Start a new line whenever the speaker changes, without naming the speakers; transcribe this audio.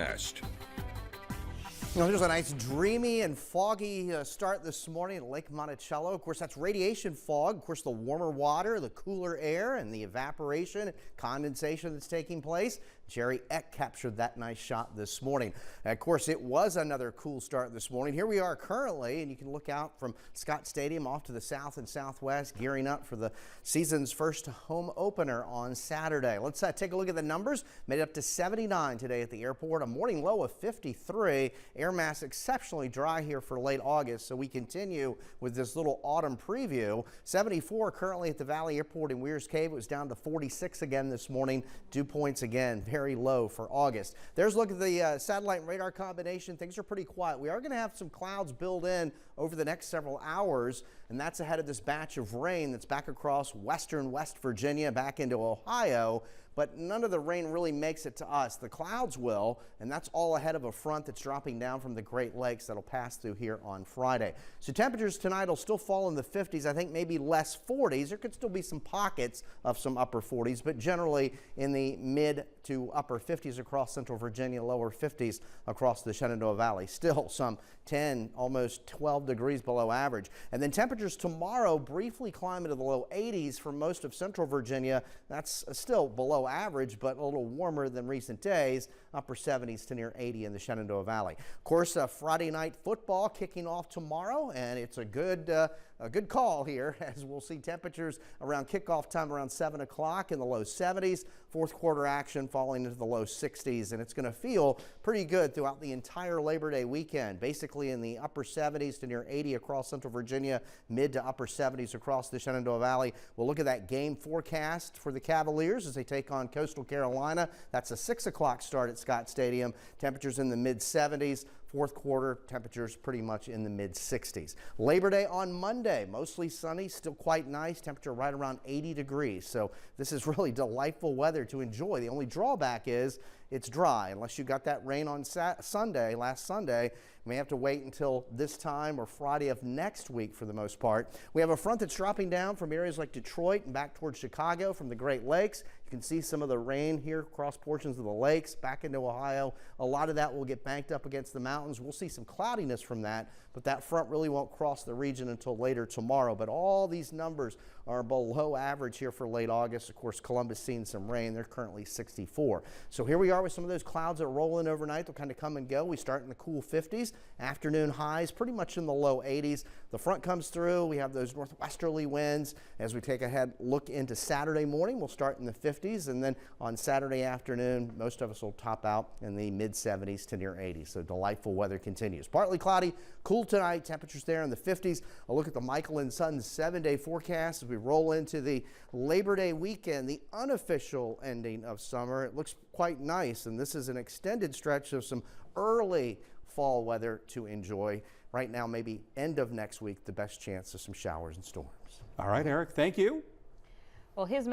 Best.
There's a nice dreamy and foggy start this morning at Lake Monticello. Of course, that's radiation fog. Of course, the warmer water, the cooler air, and the evaporation, condensation that's taking place. Jerry Eck captured that nice shot this morning. Of course, it was another cool start this morning. Here we are currently, and you can look out from Scott Stadium off to the south and southwest, gearing up for the season's first home opener on Saturday. Let's take a look at the numbers. Made it up to 79 today at the airport, a morning low of 53. Air mass exceptionally dry here for late August, so we continue with this little autumn preview. 74 currently at the Valley Airport in Weir's Cave. It was down to 46 again this morning. Dew points again very low for August. There's a look at the satellite and radar combination. Things are pretty quiet. We are going to have some clouds build in over the next several hours, and that's ahead of this batch of rain that's back across western West Virginia back into Ohio. But none of the rain really makes it to us. The clouds will, and that's all ahead of a front that's dropping down from the Great Lakes that'll pass through here on Friday. So temperatures tonight will still fall in the 50s. I think maybe less 40s. There could still be some pockets of some upper 40s, but generally in the mid to upper 50s across central Virginia, lower 50s across the Shenandoah Valley. Still some 10, almost 12 degrees below average. And then temperatures tomorrow briefly climb into the low 80s for most of central Virginia. That's still below average, but a little warmer than recent days. Upper 70s to near 80 in the Shenandoah Valley. Of course, Friday night football kicking off tomorrow, and it's a good call here, as we'll see temperatures around kickoff time around 7 o'clock in the low 70s. Fourth quarter action falling into the low 60s, and it's going to feel pretty good throughout the entire Labor Day weekend. Basically in the upper 70s to near 80 across central Virginia, mid to upper 70s across the Shenandoah Valley. We'll look at that game forecast for the Cavaliers as they take on Coastal Carolina. That's a 6 o'clock start at Scott Stadium. Temperatures in the mid 70s. Fourth quarter temperatures pretty much in the mid 60s. Labor Day on Monday, mostly sunny, still quite nice. Temperature right around 80 degrees. So this is really delightful weather to enjoy. The only drawback is it's dry. Unless you got that rain on Sunday, last Sunday, you may have to wait until this time or Friday of next week for the most part. We have a front that's dropping down from areas like Detroit and back towards Chicago from the Great Lakes. You can see some of the rain here across portions of the lakes back into Ohio. A lot of that will get banked up against the mountains. We'll see some cloudiness from that, but that front really won't cross the region until later tomorrow. But all these numbers are below average here for late August. Of course, Columbus seeing some rain. They're currently 64. So here we are with some of those clouds that roll in overnight. They'll kind of come and go. We start in the cool 50s. Afternoon highs pretty much in the low 80s. The front comes through. We have those northwesterly winds. As we take a look into Saturday morning, we'll start in the 50s, and then on Saturday afternoon, most of us will top out in the mid 70s to near 80s. So delightful weather continues. Partly cloudy, cool tonight. Temperatures there in the 50s. A look at the Michael and Sons 7-day forecast as we roll into the Labor Day weekend, the unofficial ending of summer. It looks quite nice, and this is an extended stretch of some early fall weather to enjoy. Right now, maybe end of next week, the best chance of some showers and storms.
All right, Eric, thank you.
Well, his